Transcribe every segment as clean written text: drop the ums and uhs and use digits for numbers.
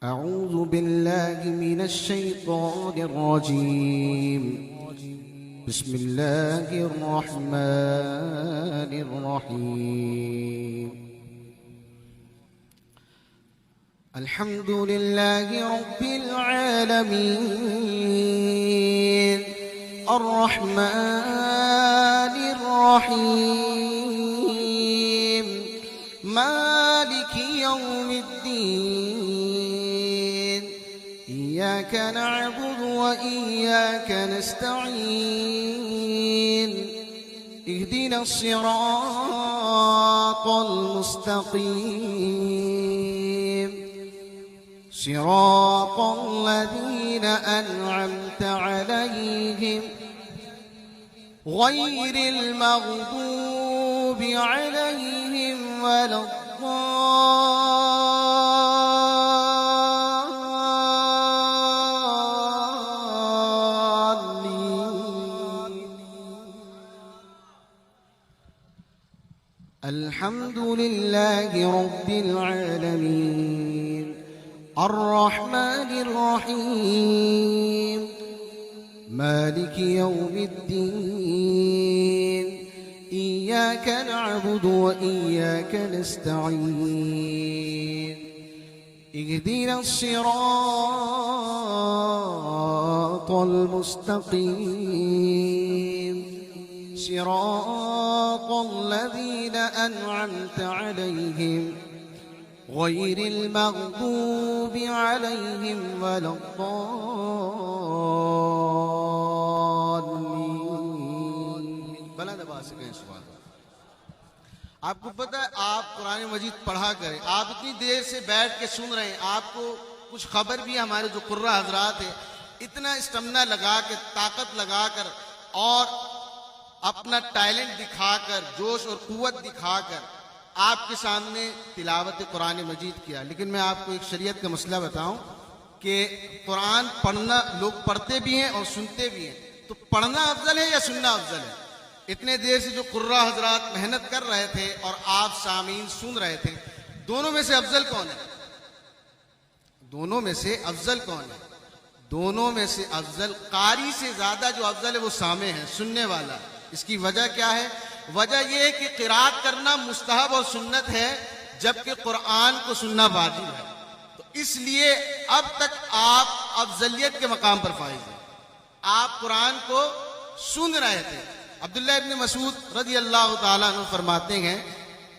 أعوذ بالله من الشيطان الرجيم. بسم الله الرحمن الرحيم. الحمد لله رب العالمين الرحمن الرحيم مالك يوم الدين إياك نعبد وإياك نستعين اهدنا الصراط المستقيم صراط الذين أنعمت عليهم غير المغضوب عليهم ولا الضالين. الحمد لله رب العالمين الرحمن الرحيم مالك يوم الدين إياك نعبد وإياك نستعين اهدنا الصراط المستقيم صراط الذين أنعمت عليهم غير المغضوب عليهم ولا الضالين. بلند آواز سے کہیں سبحان اللہ. آپ کو پتہ ہے آپ قرآن مجید پڑھا کریں، آپ اتنی دیر سے بیٹھ کے سن رہے ہیں، آپ کو کچھ خبر بھی ہمارے جو قرہ حضرات ہیں اتنا اسٹمنا لگا کے طاقت لگا کر اور اپنا ٹیلنٹ دکھا کر جوش اور قوت دکھا کر آپ کے سامنے تلاوت قرآن مجید کیا. لیکن میں آپ کو ایک شریعت کا مسئلہ بتاؤں کہ قرآن پڑھنا لوگ پڑھتے بھی ہیں اور سنتے بھی ہیں، تو پڑھنا افضل ہے یا سننا افضل ہے؟ اتنے دیر سے جو قرہ حضرات محنت کر رہے تھے اور آپ سامعین سن رہے تھے، دونوں میں سے افضل کون ہے؟ دونوں میں سے افضل کون ہے؟ دونوں میں سے افضل، قاری سے زیادہ جو افضل ہے وہ سامع ہے، سننے والا. اس کی وجہ کیا ہے؟ وجہ یہ ہے کہ قرات کرنا مستحب اور سنت ہے جبکہ قرآن کو سننا واجب ہے. تو اس لیے اب تک آپ افضلیت کے مقام پر فائز ہیں. آپ قرآن کو سن رہے تھے. عبداللہ ابن مسعود رضی اللہ تعالیٰ عنہ فرماتے ہیں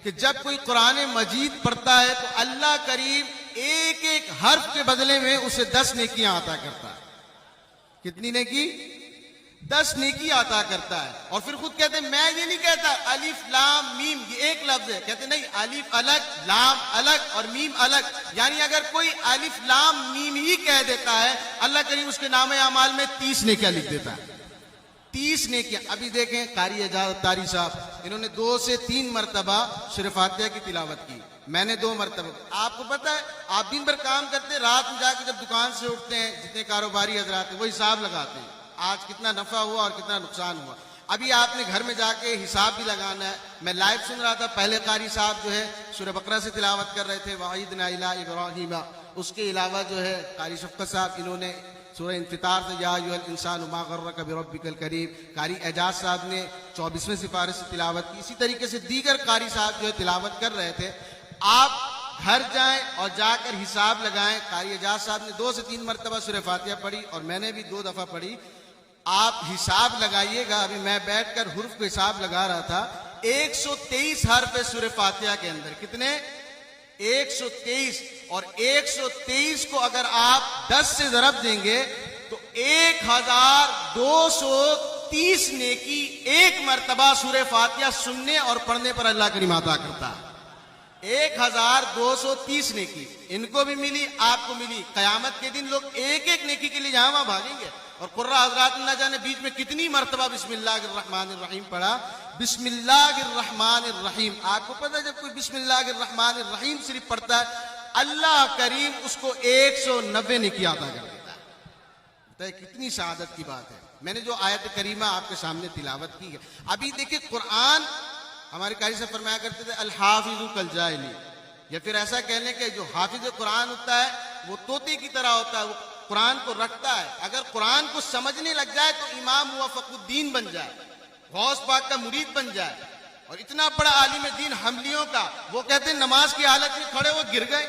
کہ جب کوئی قرآن مجید پڑھتا ہے تو اللہ کریم ایک ایک حرف کے بدلے میں اسے 10 نیکیاں عطا کرتا ہے. کتنی نیکی؟ 10 نیکی عطا کرتا ہے. اور پھر خود کہتے ہیں میں یہ نہیں کہتا الف لام میم یہ ایک لفظ ہے، کہتے نہیں، الف الگ، لام الگ اور میم الگ. یعنی اگر کوئی الف لام میم ہی کہہ دیتا ہے اللہ کریم اس کے نام اعمال میں 30 نیکیاں لکھ دیتا ہے. 30 نیکیاں. ابھی دیکھیں قاری اعجاز طاری صاحب، انہوں نے 2 سے 3 مرتبہ سورہ فاتحہ کی تلاوت کی، میں نے 2 مرتبہ. آپ کو پتہ ہے آپ دن بھر کام کرتے ہیں، رات میں جا کے جب دکان سے اٹھتے ہیں جتنے کاروباری حضرات ہیں وہ حساب لگاتے ہیں آج کتنا نفع ہوا اور کتنا نقصان ہوا. ابھی آپ نے گھر میں جا کے حساب بھی لگانا ہے. میں لائیو سن رہا تھا، پہلے قاری صاحب جو ہے سورہ بقرہ سے تلاوت کر رہے تھے وَعِيدْنَا إِلَىٰ إِبْرَاهِيمَ. اس کے علاوہ جو ہے قاری شفقت صاحب انہوں نے سورہ انفطار سے یا ایھا الانسان ما غرک بربک الکریم. قاری اعجاز صاحب نے 24ویں سپارہ سے تلاوت کی. اسی طریقے سے دیگر قاری صاحب جو ہے تلاوت کر رہے تھے. آپ گھر جائیں اور جا کر حساب لگائیں. قاری اعجاز صاحب نے 2 سے 3 مرتبہ سورہ فاتحہ پڑھی اور میں نے بھی 2 دفعہ پڑھی. آپ حساب لگائیے گا. ابھی میں بیٹھ کر حروف کو حساب لگا رہا تھا. 123 حرف ہے سورہ فاتحہ کے اندر. کتنے؟ 123. اور 123 کو اگر آپ 10 سے ضرب دیں گے تو 1230 نیکی ایک مرتبہ سورہ فاتحہ سننے اور پڑھنے پر اللہ کریم عطا کرتا ہے. 1230 نیکی ان کو بھی ملی، آپ کو ملی. قیامت کے دن لوگ ایک ایک نیکی کے لیے جہاں وہاں بھاگیں گے. اور قرہ حضرات نہ جانے بیچ میں کتنی مرتبہ بسم اللہ الرحمن الرحیم پڑھا. بسم اللہ الرحمن الرحیم. آپ کو پتہ ہے جب کوئی بسم اللہ الرحمن الرحیم صرف پڑھتا ہے اللہ کریم اس کو 190 نیکی عطا کر دیتا ہے. بتائیں کتنی سعادت کی بات ہے. میں نے جو آیت کریمہ آپ کے سامنے تلاوت کی ہے. ابھی دیکھیں قرآن ہمارے قاری سے فرمایا کرتے تھے الحافظ کالجاہل، یا پھر ایسا کہنے کہ جو حافظ قرآن ہوتا ہے وہ طوطے کی طرح ہوتا ہے, وہ قرآن کو رکھتا ہے. اگر قرآن کو سمجھنے لگ جائے تو امام موفق الدین بن جائے, غوث پاک کا مرید بن جائے. اور اتنا بڑا عالم دین حملیوں کا, وہ کہتے ہیں نماز کی حالت میں کھڑے وہ گر گئے,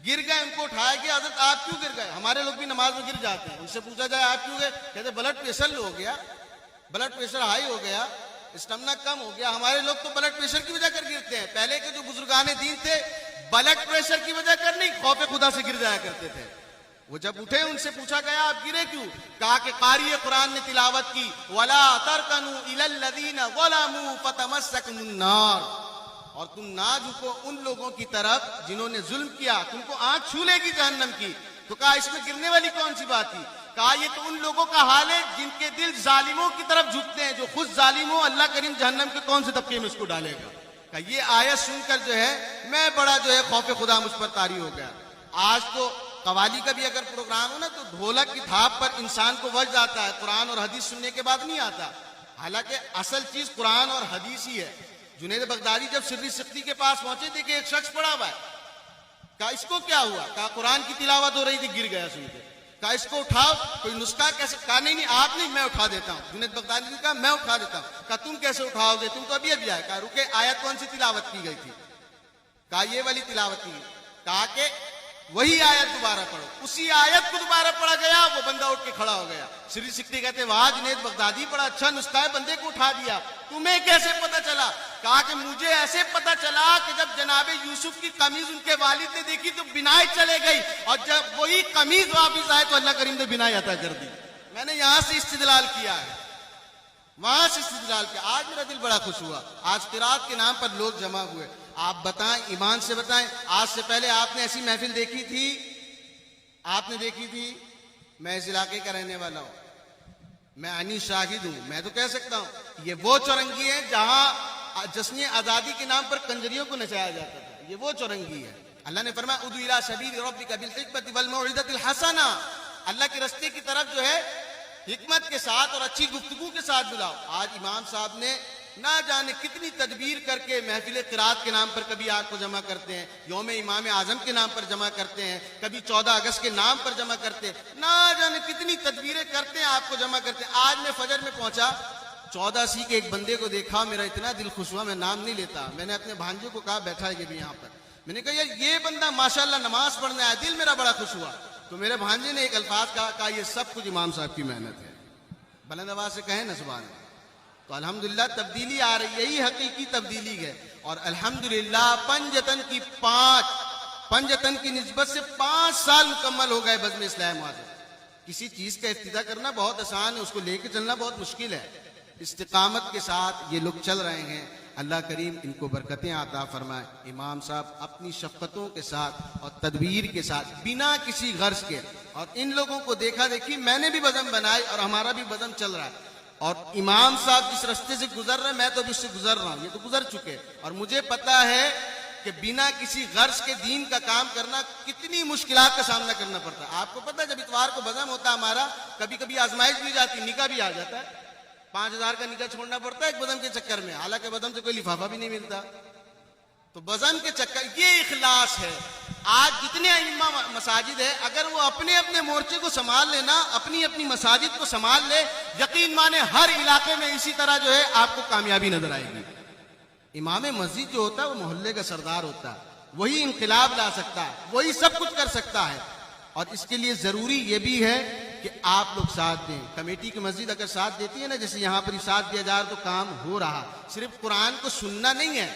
ان کو اٹھایا گیا, حضرت آپ کیوں گر گئے؟ ہمارے لوگ بھی نماز میں گر جاتے ہیں. ان سے پوچھا جائے آپ کیوں گئے؟ کہتے بلڈ پریشر لو ہو گیا, بلڈ پریشر ہائی ہو گیا, اسٹمنا کم ہو گیا. ہمارے لوگ تو بلڈ پریشر کی وجہ کر گرتے ہیں. پہلے کے جو بزرگان دین تھے بلڈ پریشر کی وجہ کر نہیں, خوف خدا سے گر جایا کرتے تھے. وہ جب اٹھے ان سے پوچھا گیا آپ گرے کیوں؟ کہا کہ قاری قرآن نے تلاوت کی وَلَا تَرْكَنُوا إِلَى الَّذِينَ ظَلَمُوا فَتَمَسَّكُمُ النَّارُ, اور تم نہ جھکو ان لوگوں کی طرف جنہوں نے ظلم کیا, تم کو آنکھ چھو لے گی جہنم کی. تو کہا اس میں گرنے والی کون سی بات تھی؟ کہا یہ تو ان لوگوں کا حال ہے جن کے دل ظالموں کی طرف جھکتے ہیں, جو خود ظالم ہو, اللہ کریم جہنم کے کون سے طبقے میں اس کو ڈالے گا. کہا یہ آیت سن کر جو ہے میں بڑا جو ہے خوف خدا مجھ پر طاری ہو گیا. آج تو قوالی کا بھی اگر پروگرام ہو نا تو ڈھولک کی دھاپ پر انسان کو وجد آتا ہے, قرآن اور حدیث سننے کے بعد نہیں آتا. حالانکہ اصل چیز قرآن اور حدیث ہی ہے. جنید بغدادی جب سری سختی کے پاس پہنچے تھے کہ ایک شخص پڑا ہوا ہے, کہا اس کو کیا ہوا؟ کہا قرآن کی تلاوت ہو رہی تھی, گر گیا سن کے. کہا اس کو اٹھاؤ, کوئی نسخہ کیسے؟ کہا نہیں آپ نہیں, میں اٹھا دیتا ہوں. جنید بغدادی نے کہا میں اٹھا دیتا ہوں. کہا تم کیسے اٹھاؤ گے, تم تو ابھی آئے. کہا رکے, آیت کون سی تلاوت کی گئی تھی؟ کہا یہ والی تلاوت کی گئی. کہا کہ وہی آیت دوبارہ پڑھو. اسی آیت کو دوبارہ پڑھا گیا, وہ بندہ اٹھ کے کھڑا ہو گیا. سری سکتی کہتے واہ جنید بغدادی بڑا اچھا نسخہ ہے, بندے کو اٹھا دیا. تمہیں کیسے پتا چلا؟ کہا کہ مجھے ایسے پتا چلا کہ جب جناب یوسف کی قمیض ان کے والد نے دیکھی تو بینائی چلے گئی, اور جب وہی قمیض واپس آئے تو اللہ کریم نے بینائی عطا کر دی. میں نے یہاں سے استدلال کیا ہے, وہاں سے استدلال کیا. آج میرا دل بڑا خوش ہوا, آج قرات کے نام پر لوگ جمع ہوئے. آپ بتائیں, ایمان سے بتائیں, آج سے پہلے آپ نے ایسی محفل دیکھی تھی؟ آپ نے دیکھی تھی؟ میں اس علاقے کا رہنے والا ہوں, میں انی شاہد ہوں. میں تو کہہ سکتا ہوں یہ وہ چورنگی ہے جہاں جشن آزادی کے نام پر کنجریوں کو نچایا جاتا تھا. یہ وہ چورنگی ہے. اللہ نے فرمایا ادعو الی سبیل ربک بالحکمۃ والموعظۃ الحسنہ, اللہ کے راستے کی طرف جو ہے حکمت کے ساتھ اور اچھی گفتگو کے ساتھ بلاؤ. آج امام صاحب نے نہ جانے کتنی تدبیر کر کے محفل قرات کے نام پر کبھی آپ کو جمع کرتے ہیں, یوم امام اعظم کے نام پر جمع کرتے ہیں, کبھی 14 اگست کے نام پر جمع کرتے ہیں, نہ جانے کتنی تدبیریں کرتے ہیں, آپ کو جمع کرتے ہیں. آج میں فجر میں پہنچا, 14 کے ایک بندے کو دیکھا, میرا اتنا دل خوش ہوا, میں نام نہیں لیتا. میں نے اپنے بھانجے کو کہا بیٹھا ہے کہ بھی یہاں پر, میں نے کہا یار یہ بندہ ماشاءاللہ نماز پڑھنے آیا, دل میرا بڑا خوش ہوا. تو میرے بھانجے نے ایک الفاظ کہا یہ سب کچھ امام صاحب کی محنت ہے. بلند آواز سے کہیں نا سبحان اللہ. تو الحمدللہ تبدیلی آ رہی, یہی حقیقی تبدیلی ہے. اور الحمدللہ پنجتن کی نسبت سے 5 سال مکمل ہو گئے بزم اصلاح معاذ. کسی چیز کا افتتاح کرنا بہت آسان ہے, اس کو لے کے چلنا بہت مشکل ہے. استقامت کے ساتھ یہ لوگ چل رہے ہیں. اللہ کریم ان کو برکتیں عطا فرمائے. امام صاحب اپنی شفقتوں کے ساتھ اور تدبیر کے ساتھ بنا کسی غرض کے, اور ان لوگوں کو دیکھا دیکھی میں نے بھی بزم بنائی اور ہمارا بھی بزم چل رہا ہے. اور امام صاحب جس راستے سے گزر رہے ہیں میں تو اب اس سے گزر رہا ہوں, یہ تو گزر چکے. اور مجھے پتا ہے کہ بنا کسی غرض کے دین کا کام کرنا کتنی مشکلات کا سامنا کرنا پڑتا ہے. آپ کو پتا ہے جب اتوار کو بزم ہوتا ہے ہمارا, کبھی کبھی آزمائش بھی جاتی, نکاح بھی آ جاتا ہے. 5000 کا نکاح چھوڑنا پڑتا ہے ایک بزم کے چکر میں, حالانکہ بزم سے کوئی لفافہ بھی نہیں ملتا. تو بزم کے چکر, یہ اخلاص ہے. آج جتنے ائمہ مساجد ہے, اگر وہ اپنے اپنے مورچے کو سنبھال لینا, اپنی اپنی مساجد کو سنبھال لے, یقین مانے ہر علاقے میں اسی طرح جو ہے آپ کو کامیابی نظر آئے گی. امام مسجد جو ہوتا ہے وہ محلے کا سردار ہوتا ہے, وہی انقلاب لا سکتا ہے, وہی سب کچھ کر سکتا ہے. اور اس کے لیے ضروری یہ بھی ہے کہ آپ لوگ ساتھ دیں. کمیٹی کی مسجد اگر ساتھ دیتی ہے نا, جیسے یہاں پر ساتھ دیا جا رہا تو کام ہو رہا. صرف قرآن کو سننا نہیں ہے,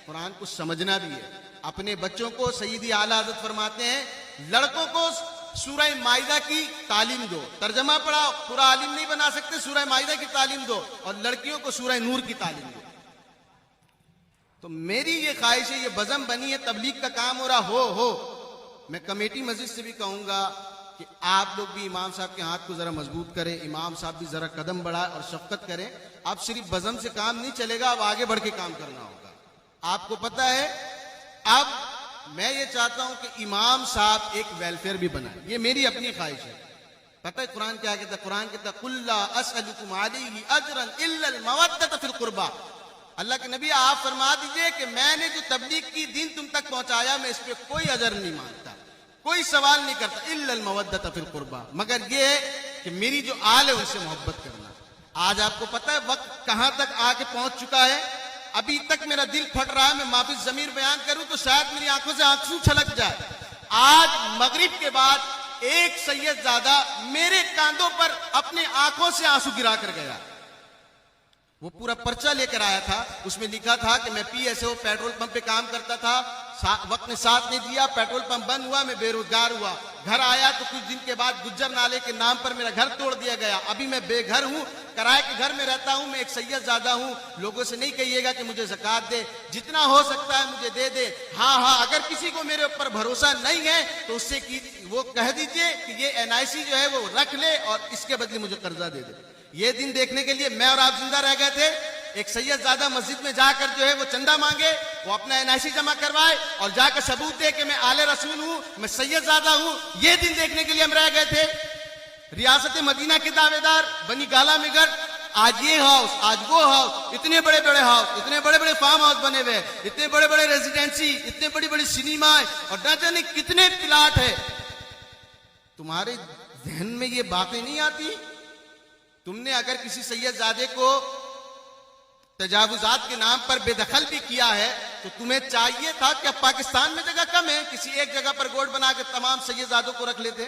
قرآن کو سمجھنا بھی ہے. اپنے بچوں کو سیدی اعلیٰ حضرت فرماتے ہیں لڑکوں کو سورہ مائدہ کی تعلیم دو. ترجمہ پڑھا, پورا عالم نہیں بنا سکتے, سورہ مائدہ کی تعلیم دو. اور لڑکیوں کو سورہ نور کی تعلیم دو. تو میری یہ خواہش ہے, یہ بزم بنی ہے, تبلیغ کا کام ہو رہا ہو. میں کمیٹی مسجد سے بھی کہوں گا کہ آپ لوگ بھی امام صاحب کے ہاتھ کو ذرا مضبوط کریں, امام صاحب بھی ذرا قدم بڑھائیں اور شفقت کریں. اب صرف بزم سے کام نہیں چلے گا, اب آگے بڑھ کے کام کرنا ہوگا. آپ کو پتہ ہے اب میں یہ چاہتا ہوں کہ امام صاحب ایک ویلفیئر بھی بنائیں, یہ میری اپنی خواہش ہے. پتہ ہے قرآن کیا کہتا ہے؟ قرآن کہتا ہے قُلْ لَا أَسْأَلُكُمْ عَلَيْهِ أَجْرًا إِلَّا الْمَوَدَّةَ فِي الْقُرْبَى. اللہ کے نبی آپ فرما دیجئے کہ میں نے جو تبلیغ کی, دین تم تک پہنچایا, میں اس پہ کوئی اجر نہیں مانگتا, کوئی سوال نہیں کرتا الا المودۃ فی القربہ، مگر یہ کہ میری جو آل ہے ان سے محبت کرنا۔ آج آپ کو پتہ ہے وقت کہاں تک آ کے پہنچ چکا ہے، ابھی تک میرا دل پھٹ رہا ہے، میں معافی ضمیر بیان کروں تو شاید میری آنکھوں سے آنسو چھلک جائے۔ آج مغرب کے بعد ایک سید زادہ میرے کاندھوں پر اپنے آنکھوں سے آنسو گرا کر گیا۔ وہ پورا پرچہ لے کر آیا تھا، اس میں لکھا تھا کہ میں P S O petrol pump پہ کام کرتا تھا، وقت نے ساتھ نہیں دیا، پیٹرول پمپ بند ہوا، میں بے روزگار ہوا، گھر آیا تو کچھ دن کے بعد گجر نالے کے نام پر میرا گھر توڑ دیا گیا، ابھی میں بے گھر ہوں، کرائے کے گھر میں رہتا ہوں، میں ایک سید زادہ ہوں، لوگوں سے نہیں کہیے گا کہ مجھے زکوٰۃ دے، جتنا ہو سکتا ہے مجھے دے دے، ہاں اگر کسی کو میرے اوپر بھروسہ نہیں ہے تو اس سے وہ کہہ دیجئے کہ یہ NIC جو ہے وہ رکھ لے اور اس کے بدلے مجھے قرضہ دے دے۔ یہ دن دیکھنے کے لیے میں اور آپ زندہ رہ گئے تھے۔ ایک سید زادہ مسجد میں جا کر جو ہے وہ چندہ مانگے، وہ اپنا NIC جمع کروائے اور جا کر ثبوت دے کہ میں آل رسول ہوں، میں سید زادہ ہوں۔ یہ دن دیکھنے کے لیے ہم رہ گئے تھے۔ ریاست مدینہ کے دعوے دار بنی گالا مگر، آج یہ ہاؤس، آج وہ ہاؤس، اتنے بڑے بڑے ہاؤس، اتنے بڑے بڑے فارم ہاؤس بنے ہوئے، اتنے بڑے بڑے ریزیڈینسی، اتنے بڑی بڑی سینما اور نہ جانے کتنے پلاٹ ہے۔ تمہارے ذہن میں یہ باتیں نہیں آتی؟ تم نے اگر کسی سید زادے کو تجاوزات کے نام پر بے دخل بھی کیا ہے تو تمہیں چاہیے تھا کہ اب پاکستان میں جگہ کم ہے، کسی ایک جگہ پر گوٹ بنا کے تمام سید زادوں کو رکھ لیتے،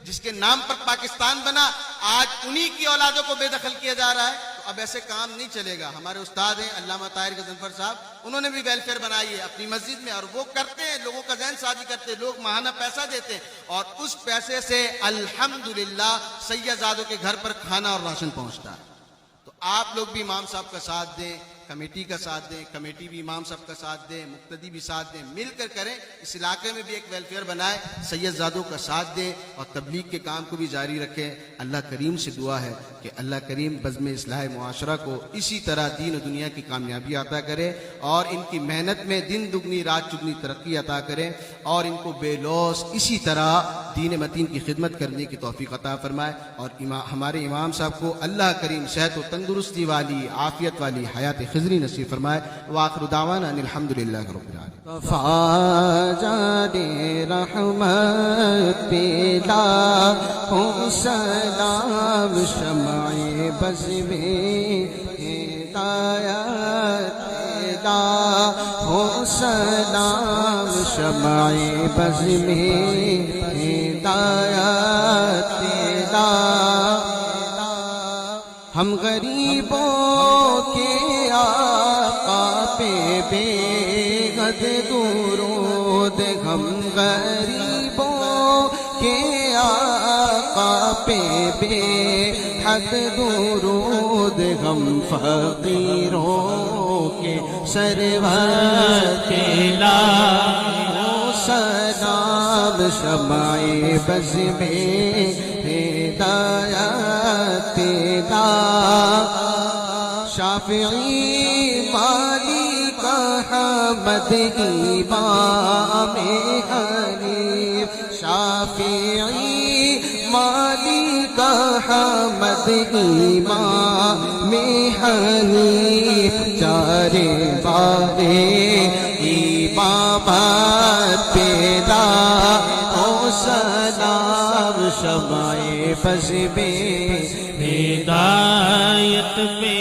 جس کے نام پر پاکستان بنا، آج انہی کی اولادوں کو بے دخل کیا جا رہا ہے۔ تو اب ایسے کام نہیں چلے گا۔ ہمارے استاد ہیں علامہ طاہر غضنفر صاحب، انہوں نے بھی ویلفیئر بنائی ہے اپنی مسجد میں، اور وہ کرتے ہیں، لوگوں کا ذہن سازی کرتے ہیں، لوگ ماہانہ پیسہ دیتے ہیں اور اس پیسے سے الحمدللہ سید زادوں کے گھر پر کھانا اور راشن پہنچتا ہے۔ تو آپ لوگ بھی امام صاحب کا ساتھ دیں، کمیٹی کا ساتھ دیں، کمیٹی بھی امام صاحب کا ساتھ دیں، مقتدی بھی ساتھ دیں، مل کر کریں، اس علاقے میں بھی ایک ویلفیئر بنائیں، سید زادوں کا ساتھ دیں اور تبلیغ کے کام کو بھی جاری رکھیں۔ اللہ کریم سے دعا ہے کہ اللہ کریم بزم اصلاح معاشرہ کو اسی طرح دین و دنیا کی کامیابی عطا کرے اور ان کی محنت میں دن دگنی رات چگنی ترقی عطا کرے اور ان کو بے لوث اسی طرح دین متین کی خدمت کرنے کی توفیق عطا فرمائے، اور ہمارے امام صاحب کو اللہ کریم صحت و تندرستی والی، عافیت والی حیات خضری نصیب فرمائے۔ وآخر دعوانا ان الحمدللہ رب العالمین۔ فاجان رحمت پیلا ہوں سلام شمع بز میں ہدایت پیلا ہوں سلام شمع بز میں ہدایت پیلا۔ ہم غریبوں کے آقا پہ بے حد درود، ہم غریبوں کے آقا پہ بے حد درود، ہم فقیروں کے سرور تیلا سلام شمع بز میں ہدایت پیدا۔ شافعی مالک احمد امام حنیف، شافعی مالک احمد امام حنیف، چارے بارے امامت پیدا او سلام شمع بز میں ہدایت پہ